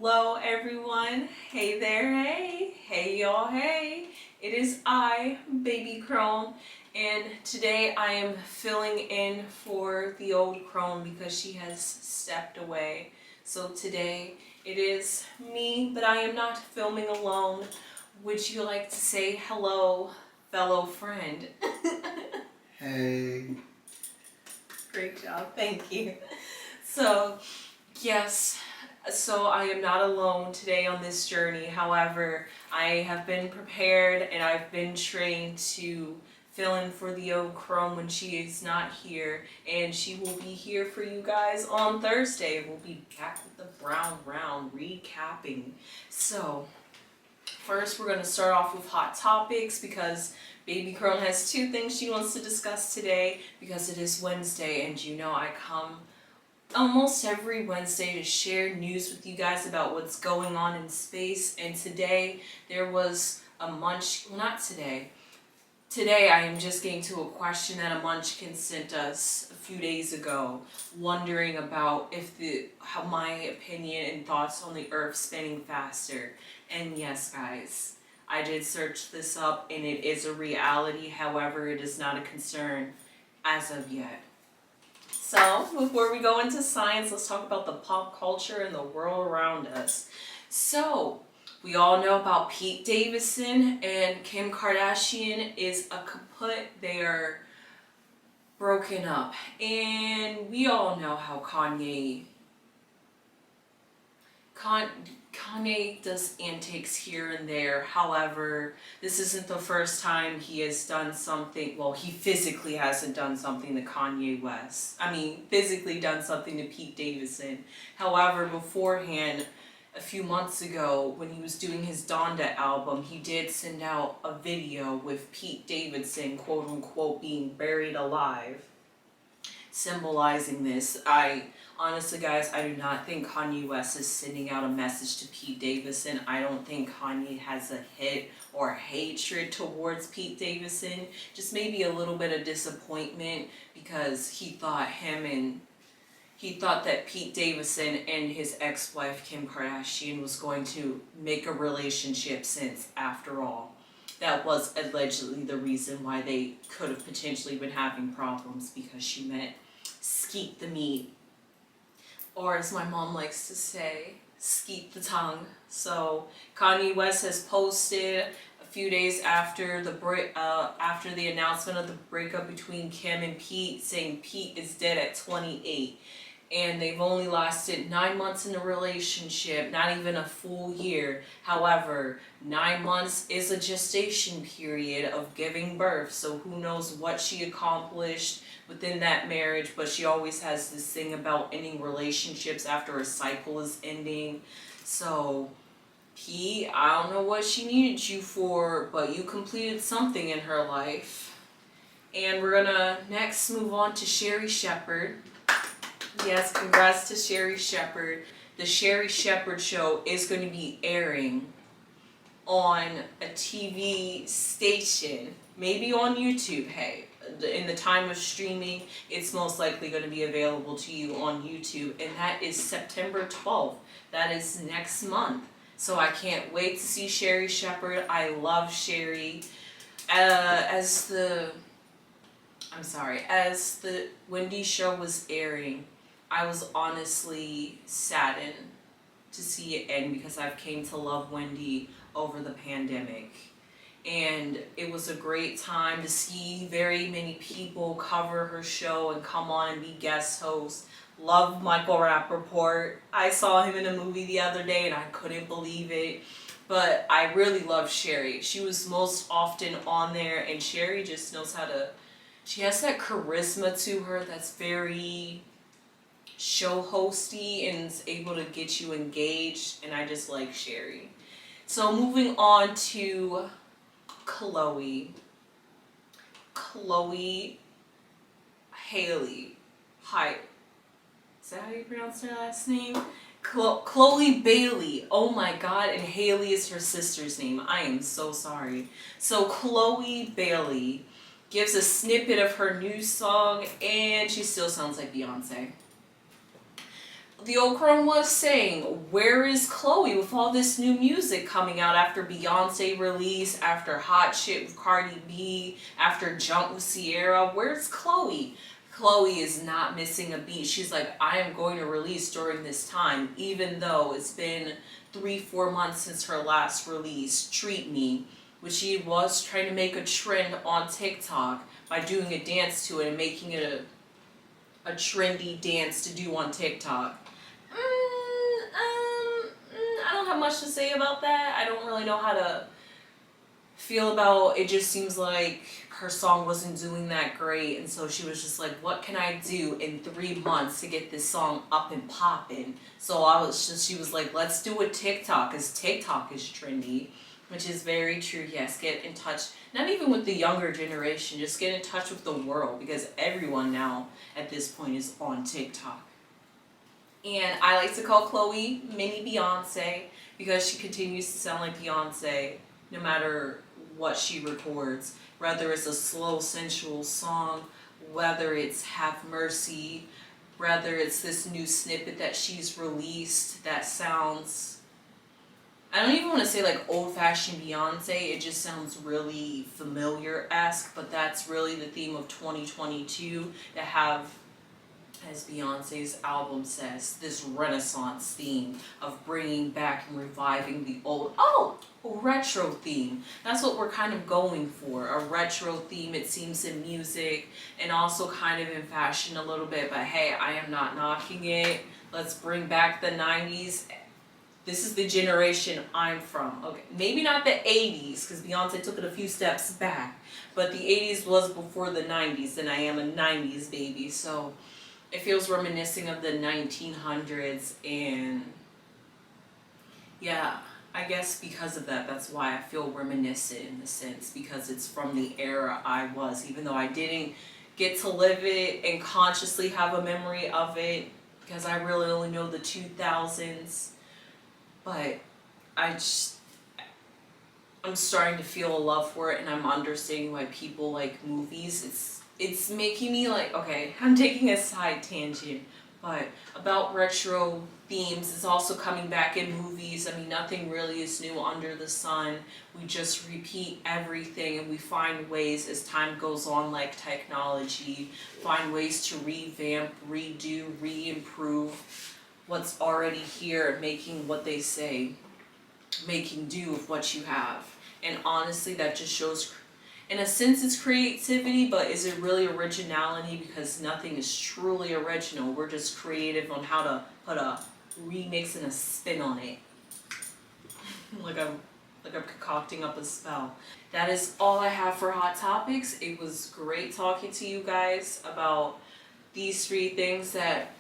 Hello everyone, hey there, hey y'all, hey. It is I, Baby Crone, and today I am filling in for the Old Crone because she has stepped away. So today it is me, but I am not filming alone. Would you like to say hello, fellow friend? Hey. Great job, thank you. So, yes, so I am not alone today on this journey. However, I have been prepared and I've been trained to fill in for the Old Crone when she is not here. And she will be here for you guys on Thursday. We'll be back with the Brown Round recapping. So, first we're going to start off with hot topics because Baby Crone has two things she wants to discuss today because it is Wednesday and you know I come almost every Wednesday to share news with you guys about what's going on in space. And today there was a not today. Today I am just getting to a question that a munchkin sent us a few days ago, wondering about how my opinion and thoughts on the Earth spinning faster. And yes, guys, I did search this up and it is a reality. However, it is not a concern as of yet. So, before we go into science, let's talk about the pop culture and the world around us. So, we all know about Pete Davidson and Kim Kardashian is a kaput. They are broken up. And we all know how Kanye does antics here and there. However, this isn't the first time he has done something. Well, he physically hasn't done something to Kanye West. Physically done something to Pete Davidson. However, beforehand, a few months ago, when he was doing his Donda album, he did send out a video with Pete Davidson, quote unquote, being buried alive, symbolizing this. Honestly, guys, I do not think Kanye West is sending out a message to Pete Davidson. I don't think Kanye has a hit or hatred towards Pete Davidson. Just maybe a little bit of disappointment because he thought that Pete Davidson and his ex-wife Kim Kardashian was going to make a relationship since, after all, that was allegedly the reason why they could have potentially been having problems because she met Skeet the Meat. Or as my mom likes to say, skeet the tongue. So Kanye West has posted a few days after the announcement of the breakup between Kim and Pete, saying Pete is dead at 28. And they've only lasted 9 months in a relationship, not even a full year. However, 9 months is a gestation period of giving birth. So who knows what she accomplished within that marriage, but she always has this thing about ending relationships after a cycle is ending. So, Pete, I don't know what she needed you for, but you completed something in her life. And we're gonna next move on to Sherri Shepherd. Yes, congrats to Sherri Shepherd. The Sherri Shepherd show is going to be airing on a TV station, maybe on YouTube. Hey, in the time of streaming, it's most likely going to be available to you on YouTube, and that is September 12th. That is next month. So I can't wait to see Sherri Shepherd. I love Sherri. As the Wendy show was airing, I was honestly saddened to see it end because I've came to love Wendy over the pandemic. And it was a great time to see very many people cover her show and come on and be guest hosts. Love Michael Rappaport. I saw him in a movie the other day and I couldn't believe it. But I really love Sherri. She was most often on there and Sherri just knows she has that charisma to her that's very show hosty and is able to get you engaged, and I just like Sherri. So moving on to Chloe Haley. Hi, is that how you pronounce her last name? Chloe Bailey. Oh my god, and Haley is her sister's name. I am so sorry. So Chloe Bailey gives a snippet of her new song and she still sounds like Beyonce. the Old Crone was saying, where is Chloe with all this new music coming out after Beyonce release, after Hot Shit with Cardi B, after Jump with Sierra? Where's Chloe? Chloe is not missing a beat. She's like, I am going to release during this time, even though it's been 3-4 months since her last release, Treat Me, which she was trying to make a trend on TikTok by doing a dance to it and making it a trendy dance to do on TikTok. I don't have much to say about that. I don't really know how to feel about it. Just seems like her song wasn't doing that great, and so she was just like, what can I do in 3 months to get this song up and popping? So she was like, let's do a TikTok, because TikTok is trendy, which is very true. Yes, get in touch, not even with the younger generation, just get in touch with the world, because everyone now at this point is on TikTok. And I like to call Chloe mini Beyonce, because she continues to sound like Beyonce no matter what she records. Whether it's a slow, sensual song, whether it's Have Mercy, whether it's this new snippet that she's released that sounds, I don't even want to say like old-fashioned Beyonce, it just sounds really familiar-esque, but that's really the theme of 2022, to have, as Beyonce's album says, this renaissance theme of bringing back and reviving the old, retro theme. That's what we're kind of going for, a retro theme, it seems, in music, and also kind of in fashion a little bit, but hey, I am not knocking it. Let's bring back the 90s. This is the generation I'm from. Okay, maybe not the 80s, because Beyonce took it a few steps back, but the 80s was before the 90s, and I am a 90s baby, so it feels reminiscent of the 1900s, and yeah, I guess because of that, that's why I feel reminiscent in the sense, because it's from the era I was, even though I didn't get to live it and consciously have a memory of it, because I really only know the 2000s, but I'm starting to feel a love for it, and I'm understanding why people like movies. It's making me like, okay, I'm taking a side tangent, but about retro themes is also coming back in movies. I mean, nothing really is new under the sun. We just repeat everything, and we find ways as time goes on, like technology, find ways to revamp, redo, re-improve what's already here, making what they say, making do with what you have. And honestly, that just shows, in a sense, it's creativity, but is it really originality? Because nothing is truly original. We're just creative on how to put a remix and a spin on it. like I'm concocting up a spell. That is all I have for Hot Topics. It was great talking to you guys about these 3 things that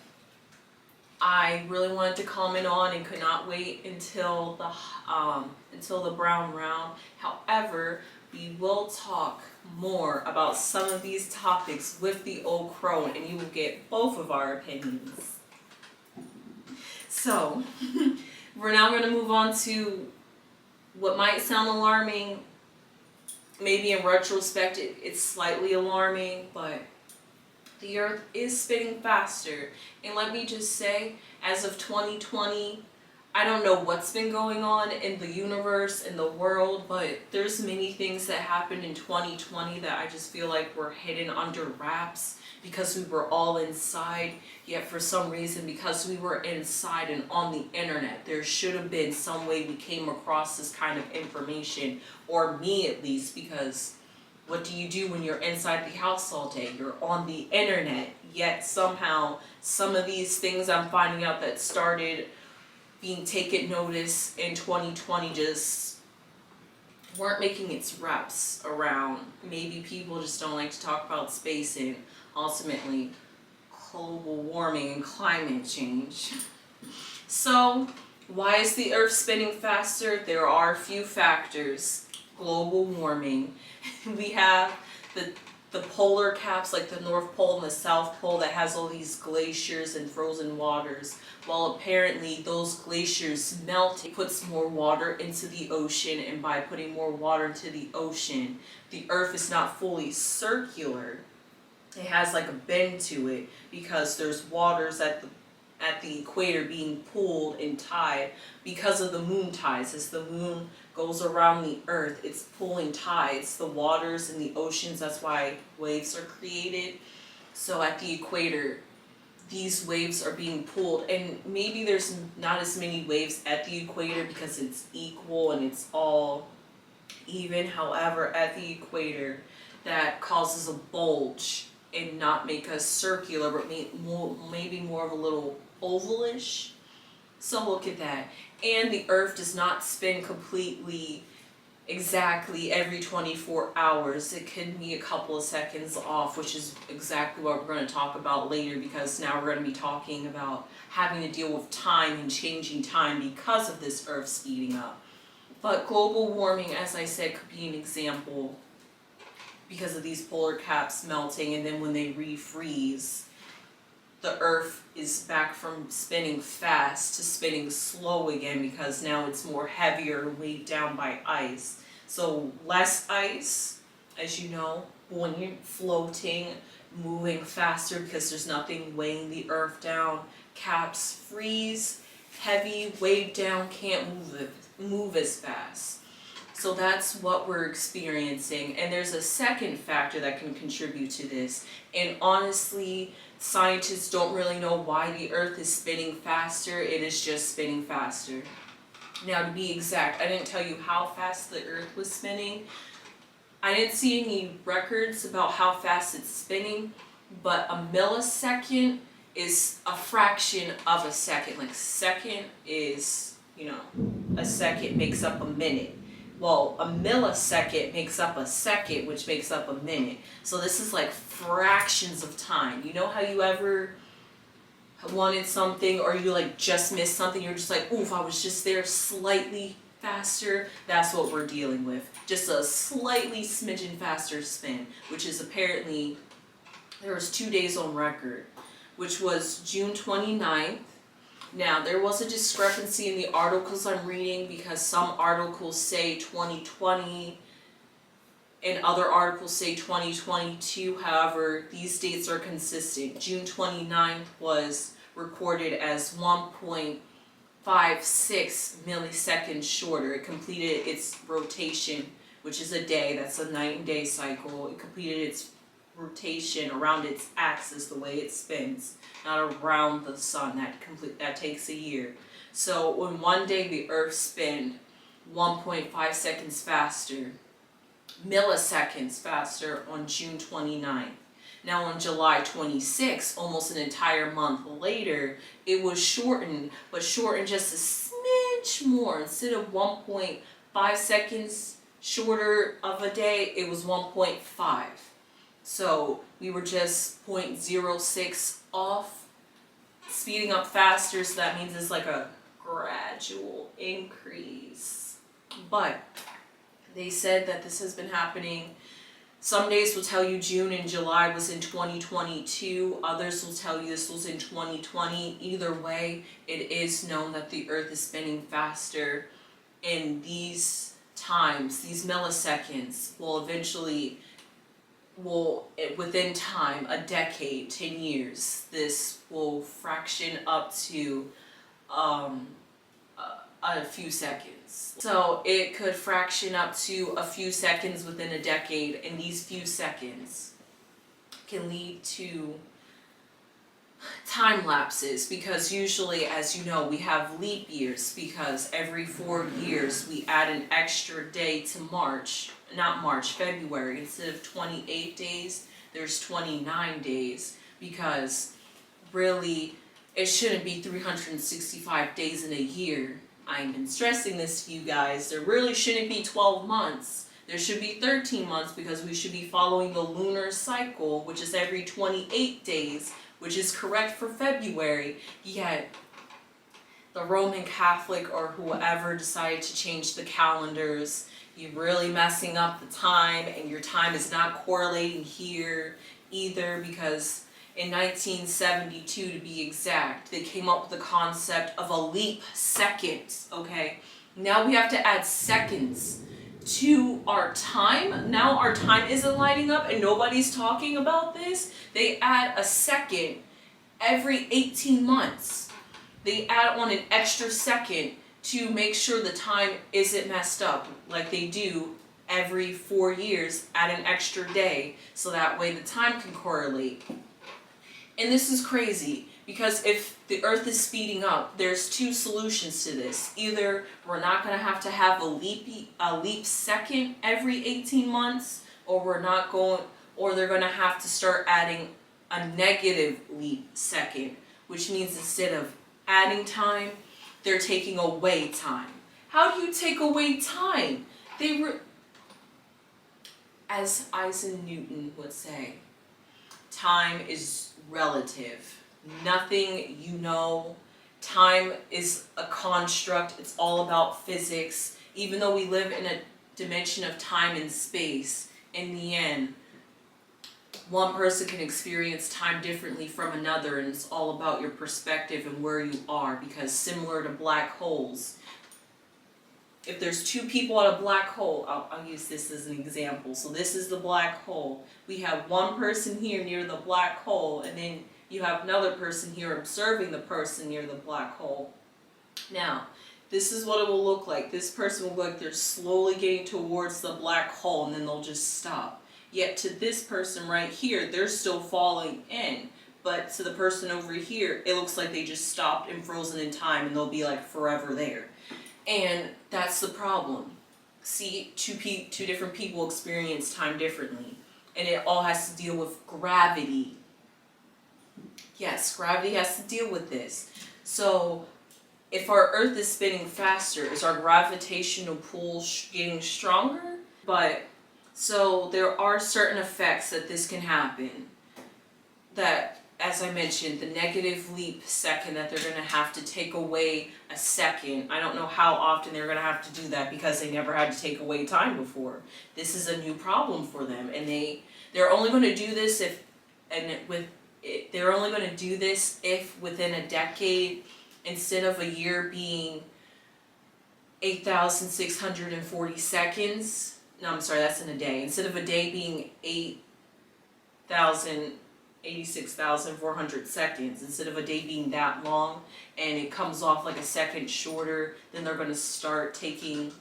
I really wanted to comment on and could not wait until the brown round. However, we will talk more about some of these topics with the Old Crone, and you will get both of our opinions. So, we're now going to move on to what might sound alarming. Maybe in retrospect it's slightly alarming, but the earth is spinning faster. And let me just say, as of 2020, I don't know what's been going on in the universe, in the world, but there's many things that happened in 2020 that I just feel like were hidden under wraps because we were all inside. Yet for some reason, because we were inside and on the internet, there should have been some way we came across this kind of information, or me at least, because what do you do when you're inside the house all day? You're on the internet. Yet somehow, some of these things I'm finding out that started being taken notice in 2020 just weren't making its reps around. Maybe people just don't like to talk about space and ultimately global warming and climate change. So, why is the earth spinning faster? There are a few factors. Global warming. We have the polar caps, like the North Pole and the South Pole, that has all these glaciers and frozen waters. Well, apparently those glaciers melt. It puts more water into the ocean, and by putting more water into the ocean, the earth is not fully circular. It has like a bend to it because there's waters at the at the equator being pulled and tied because of the moon tides. As the moon goes around the earth, it's pulling tides, the waters and the oceans. That's why waves are created. So at the equator, these waves are being pulled, and maybe there's not as many waves at the equator because it's equal and it's all even. However, at the equator, that causes a bulge and not make us circular, but maybe more of a little ovalish. So look at that. And the earth does not spin completely exactly every 24 hours. It can be a couple of seconds off, which is exactly what we're going to talk about later, because now we're going to be talking about having to deal with time and changing time because of this earth speeding up. But global warming, as I said, could be an example because of these polar caps melting, and then when they refreeze, the earth is back from spinning fast to spinning slow again because now it's more heavier, weighed down by ice. So less ice, as you know, buoyant, floating, moving faster because there's nothing weighing the earth down. Caps freeze, heavy, weighed down, can't move as fast. So that's what we're experiencing. And there's a second factor that can contribute to this. And honestly, scientists don't really know why the earth is spinning faster. It is just spinning faster. Now, to be exact, I didn't tell you how fast the earth was spinning. I didn't see any records about how fast it's spinning, but a millisecond is a fraction of a second. Like, second is, a second makes up a minute. Well, a millisecond makes up a second, which makes up a minute. So this is like fractions of time. You know how you ever wanted something, or you like just missed something, you're just like, oof, I was just there slightly faster? That's what we're dealing with. Just a slightly smidgen faster spin, which is apparently, there was 2 days on record, which was June 29th. Now, there was a discrepancy in the articles I'm reading because some articles say 2020 and other articles say 2022. However, these dates are consistent. June 29th was recorded as 1.56 milliseconds shorter. It completed its rotation, which is a day. That's a night and day cycle. It completed its rotation around its axis, the way it spins, not around the sun. That takes a year. So in one day the earth spun 1.5 seconds faster, milliseconds faster on June 29th. Now on July 26th, almost an entire month later, it was shortened, but shortened just a smidge more. Instead of 1.5 seconds shorter of a day, it was 1.5. So we were just 0.06 off, speeding up faster, so that means it's like a gradual increase. But they said that this has been happening. Some days will tell you June and July was in 2022, others will tell you this was in 2020. Either way, it is known that the earth is spinning faster, and these times, these milliseconds, will eventually, within time, a decade, 10 years, this will fraction up to a few seconds. So it could fraction up to a few seconds within a decade, and these few seconds can lead to time lapses, because usually, as you know, we have leap years because every 4 years we add an extra day to February. Instead of 28 days, there's 29 days, because really it shouldn't be 365 days in a year. I've been stressing this to you guys. There really shouldn't be 12 months. There should be 13 months, because we should be following the lunar cycle, which is every 28 days, which is correct for February. Yet the Roman Catholic or whoever decided to change the calendars. You're really messing up the time, and your time is not correlating here either, because in 1972, to be exact, they came up with the concept of a leap second, okay? Now we have to add seconds to our time. Now our time isn't lining up, and nobody's talking about this. They add a second every 18 months. they add on an extra second to make sure the time isn't messed up, like they do every 4 years, add an extra day so that way the time can correlate. And this is crazy because if the earth is speeding up, there's two solutions to this. Either we're not going to have a leap second every 18 months, or they're going to have to start adding a negative leap second, which means instead of adding time, they're taking away time. How do you take away time? As Isaac Newton would say, time is relative. Nothing time is a construct. It's all about physics. Even though we live in a dimension of time and space, in the end, one person can experience time differently from another, and it's all about your perspective and where you are, because similar to black holes, if there's two people at a black hole, I'll use this as an example. So this is the black hole. We have one person here near the black hole, and then you have another person here observing the person near the black hole. Now, this is what it will look like. This person will look like they're slowly getting towards the black hole, and then they'll just stop. Yet to this person right here, they're still falling in. But to the person over here, it looks like they just stopped and frozen in time, and they'll be like forever there. And that's the problem. See, two different people experience time differently. And it all has to deal with gravity. Yes, gravity has to deal with this. So, if our Earth is spinning faster, is our gravitational pull getting stronger? So there are certain effects that this can happen. That, as I mentioned, the negative leap second, that they're going to have to take away a second. I don't know how often they're going to have to do that because they never had to take away time before. This is a new problem for them, and they're only going to do this they're only going to do this if within a decade, instead of a year being 8,640 seconds. No, I'm sorry, that's in a day. Instead of a day being 86,400 seconds, instead of a day being that long, and it comes off like a second shorter, then they're going to start taking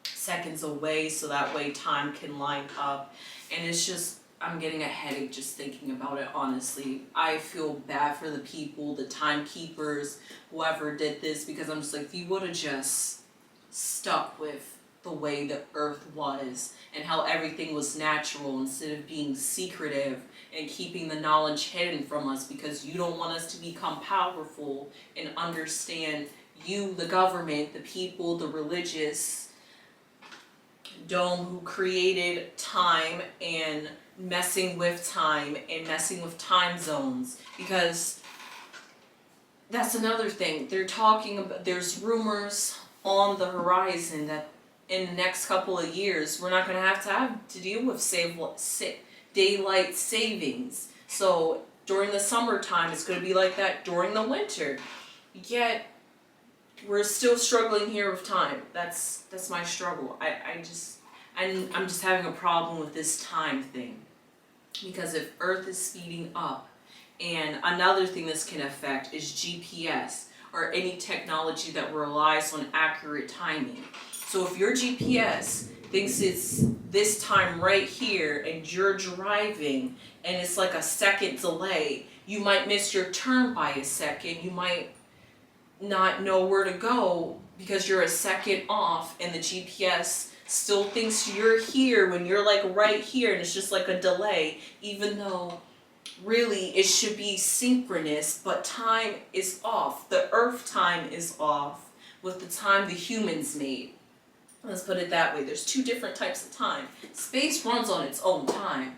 seconds away so that way time can line up. And it's just, I'm getting a headache just thinking about it, honestly. I feel bad for the people, the timekeepers, whoever did this, because I'm just like, if you would have just stuck with the way the earth was and how everything was natural instead of being secretive and keeping the knowledge hidden from us because you don't want us to become powerful and understand you, the government, the people, the religious dome who created time and messing with time and messing with time zones. Because that's another thing. They're talking about, there's rumors on the horizon that in the next couple of years, we're not going to have to deal with daylight savings. So during the summertime, it's going to be like that during the winter. Yet, we're still struggling here with time. That's my struggle. I'm just having a problem with this time thing. Because if Earth is speeding up, and another thing this can affect is GPS, or any technology that relies on accurate timing. So if your GPS thinks it's this time right here and you're driving and it's like a second delay, you might miss your turn by a second. You might not know where to go because you're a second off, and the GPS still thinks you're here when you're like right here, and it's just like a delay, even though really it should be synchronous, but time is off. The Earth time is off with the time the humans made. Let's put it that way. There's two different types of time. Space runs on its own time,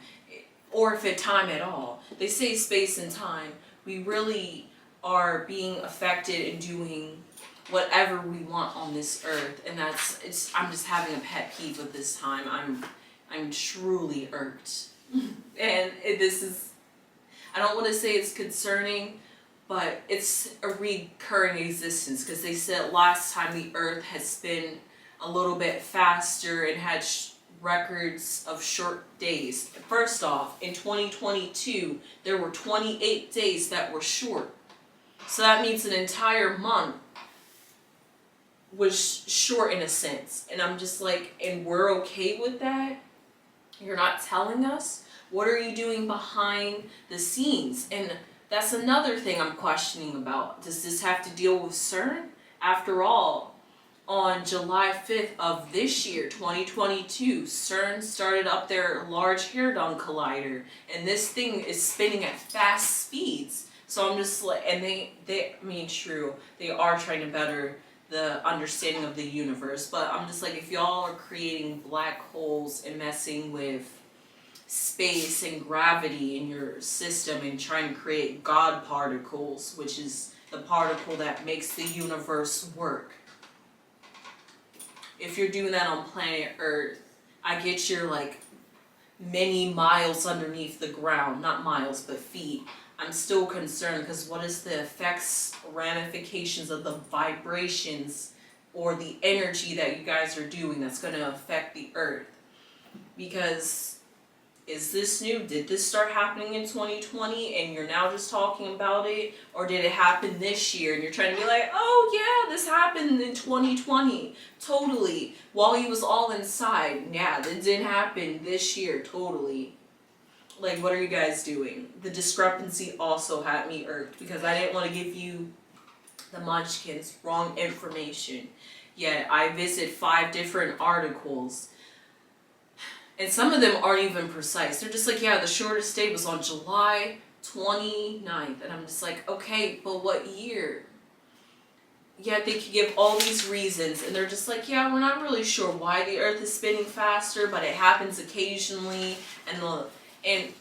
or if it time at all. They say space and time. We really are being affected and doing whatever we want on this earth, and I'm just having a pet peeve with this time. I'm truly irked. And this is, I don't want to say it's concerning, but it's a recurring existence, because they said last time the earth had spun a little bit faster and had records of short days. First off, in 2022, there were 28 days that were short. So that means an entire month was short in a sense. And I'm just like, and we're okay with that? You're not telling us? What are you doing behind the scenes? And that's another thing I'm questioning about. Does this have to deal with CERN? After all, on July 5th of this year, 2022, CERN started up their Large Hadron Collider, and this thing is spinning at fast speeds. So I'm just like, and they I mean, true, they are trying to better the understanding of the universe, but I'm just like, if y'all are creating black holes and messing with space and gravity in your system and trying to create God particles, which is the particle that makes the universe work. If you're doing that on planet Earth, I get you're like many miles underneath the ground, not miles, but feet. I'm still concerned because what is the effects, ramifications of the vibrations or the energy that you guys are doing that's going to affect the Earth? Because is this new? Did this start happening in 2020 and you're now just talking about it? Or did it happen this year and you're trying to be like, oh yeah, this happened in 2020. Totally. While he was all inside. Yeah, that didn't happen this year. Totally. Like, what are you guys doing? The discrepancy also had me irked because I didn't want to give you, the munchkins, wrong information. Yet I visit 5 different articles. And some of them aren't even precise. They're just like, yeah, the shortest day was on July 29th. And I'm just like, okay, but what year? Yet they could give all these reasons. And they're just like, yeah, we're not really sure why the Earth is spinning faster, but it happens occasionally. And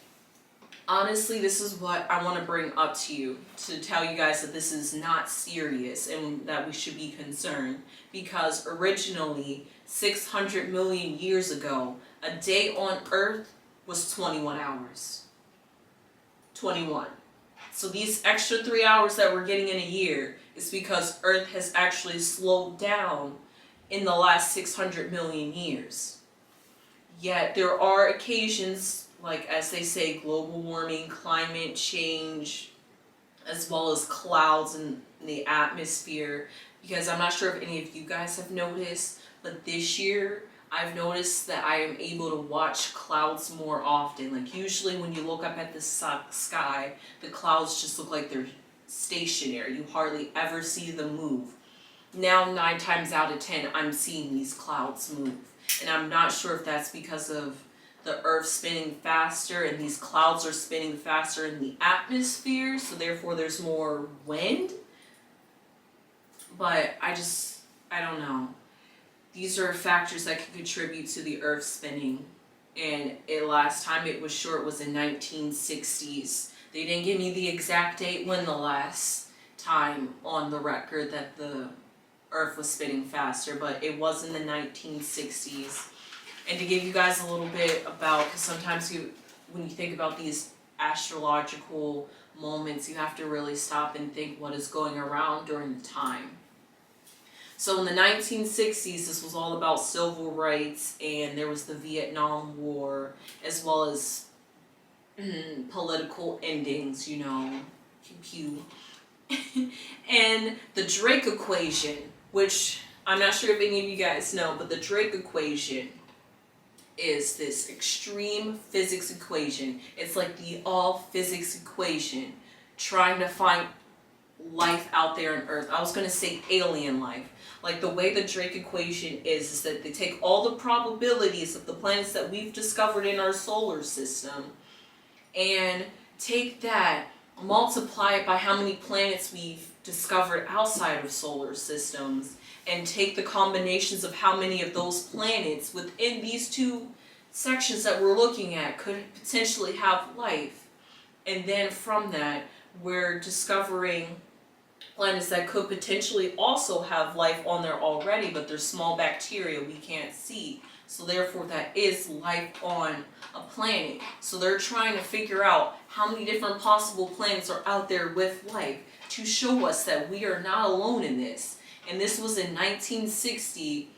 honestly, this is what I want to bring up to you, to tell you guys that this is not serious and that we should be concerned. Because originally, 600 million years ago, a day on Earth was 21 hours. 21. So these extra 3 hours that we're getting in a year is because Earth has actually slowed down in the last 600 million years. Yet there are occasions, like as they say, global warming, climate change, as well as clouds in the atmosphere. Because I'm not sure if any of you guys have noticed, but this year I've noticed that I am able to watch clouds more often. Like usually when you look up at the sky, the clouds just look like they're stationary. You hardly ever see them move. Now 9 times out of 10 I'm seeing these clouds move. And I'm not sure if that's because of the Earth spinning faster and these clouds are spinning faster in the atmosphere, so therefore there's more wind. But I don't know. These are factors that can contribute to the Earth spinning. And last time it was short was in 1960s. They didn't give me the exact date when the last time on the record that the Earth was spinning faster, but it was in the 1960s. And to give you guys a little bit about, because sometimes when you think about these astrological moments, you have to really stop and think what is going around during the time. So in the 1960s, this was all about civil rights, and there was the Vietnam War, as well as political endings, you know, pew pew. And the Drake equation, which I'm not sure if any of you guys know, but the Drake equation is this extreme physics equation. It's like the all physics equation, trying to find life out there on Earth. I was going to say alien life. Like the way the Drake equation is that they take all the probabilities of the planets that we've discovered in our solar system and take that, multiply it by how many planets we've discovered outside of solar systems, and take the combinations of how many of those planets within these 2 sections that we're looking at could potentially have life. And then from that, we're discovering planets that could potentially also have life on there already, but they're small bacteria we can't see. So therefore that is life on a planet. So they're trying to figure out how many different possible planets are out there with life to show us that we are not alone in this. And this was in 1960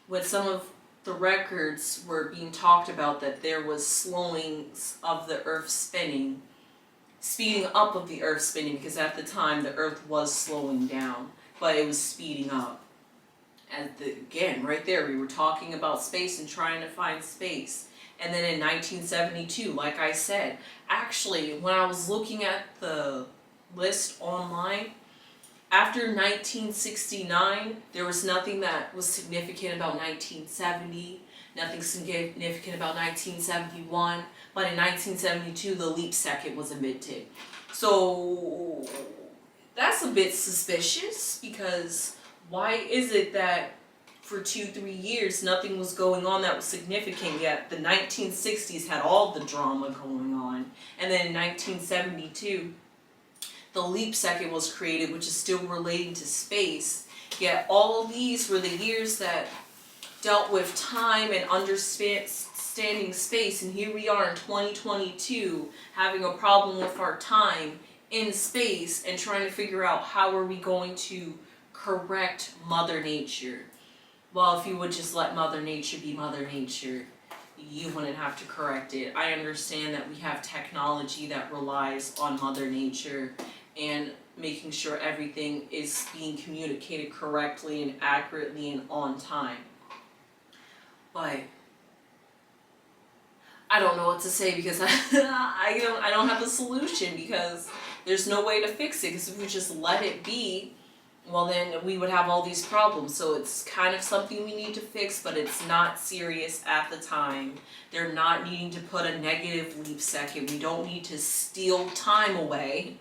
when some of the records were being talked about that there was slowing of the Earth spinning speeding up of the Earth spinning, because at the time the Earth was slowing down, but it was speeding up. And again, right there, we were talking about space and trying to find space. And then in 1972, like I said, actually, when I was looking at the list online, after 1969, there was nothing that was significant about 1970, nothing significant about 1971, but in 1972, the leap second was invented. So that's a bit suspicious, because why is it that for 2-3 years nothing was going on that was significant, yet the 1960s had all the drama going on, and then in 1972 the leap second was created, which is still relating to space, yet all of these were the years that dealt with time and understanding space, and here we are in 2022 having a problem with our time in space and trying to figure out how are we going to correct Mother Nature. Well, if you would just let Mother Nature be Mother Nature, you wouldn't have to correct it. I understand that we have technology that relies on Mother Nature and making sure everything is being communicated correctly and accurately and on time. But I don't know what to say, because I don't have a solution, because there's no way to fix it, because if we just let it be, well then we would have all these problems. So it's kind of something we need to fix, but it's not serious at the time. They're not needing to put a negative leap second. We don't need to steal time away.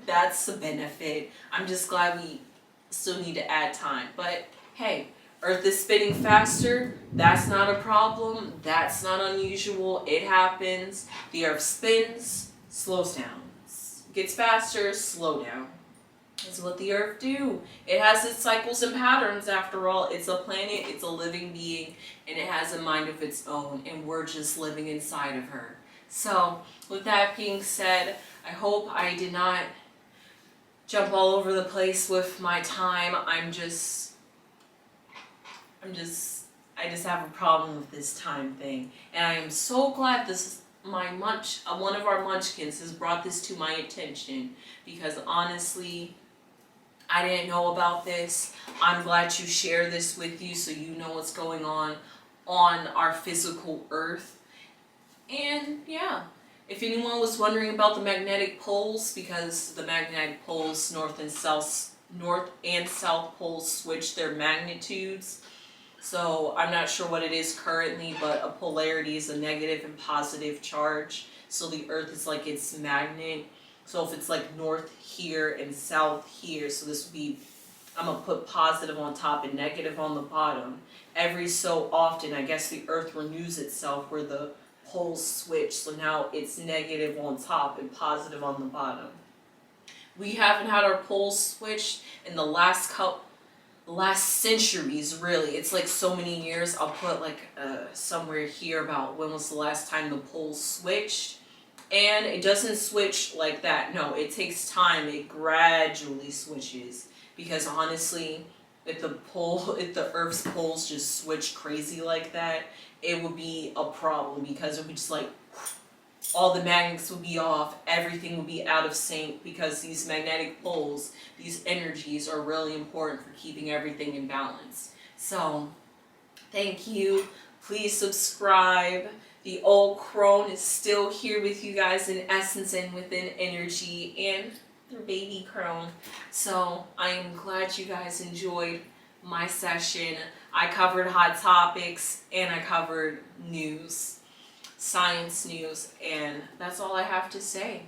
That's a benefit. I'm just glad we still need to add time. But hey, Earth is spinning faster. That's not a problem. That's not unusual. It happens. The Earth spins, slows down. Gets faster, slow down. That's what the Earth do. It has its cycles and patterns after all. It's a planet, it's a living being, and it has a mind of its own, and we're just living inside of her. So, with that being said, I hope I did not jump all over the place with my time. I just have a problem with this time thing. And I am so glad one of our munchkins has brought this to my attention, because honestly, I didn't know about this. I'm glad to share this with you so you know what's going on our physical Earth. And yeah, if anyone was wondering about the magnetic poles, because the magnetic poles, north and south poles switch their magnitudes. So I'm not sure what it is currently, but a polarity is a negative and positive charge. So the Earth is like its magnet. So if it's like north here and south here, so this would be, I'm going to put positive on top and negative on the bottom. Every so often, I guess the Earth renews itself where the poles switch. So now it's negative on top and positive on the bottom. We haven't had our poles switched in the last centuries, really. It's like so many years. I'll put like somewhere here about when was the last time the poles switched. And it doesn't switch like that. No, it takes time. It gradually switches. Because honestly, if the Earth's poles just switch crazy like that, it would be a problem, because it would be just like all the magnets would be off, everything would be out of sync, because these magnetic poles, these energies are really important for keeping everything in balance. So, thank you. Please subscribe. The Old Crone is still here with you guys in essence and within energy, and the Baby Crone. So I am glad you guys enjoyed my session. I covered hot topics and I covered news, science news, and that's all I have to say.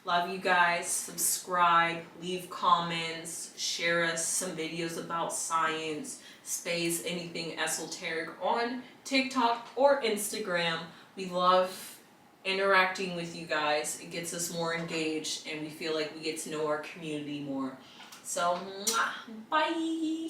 Love you guys. Subscribe, leave comments, share us some videos about science, space, anything esoteric on TikTok or Instagram. We love interacting with you guys. It gets us more engaged and we feel like we get to know our community more. So, bye!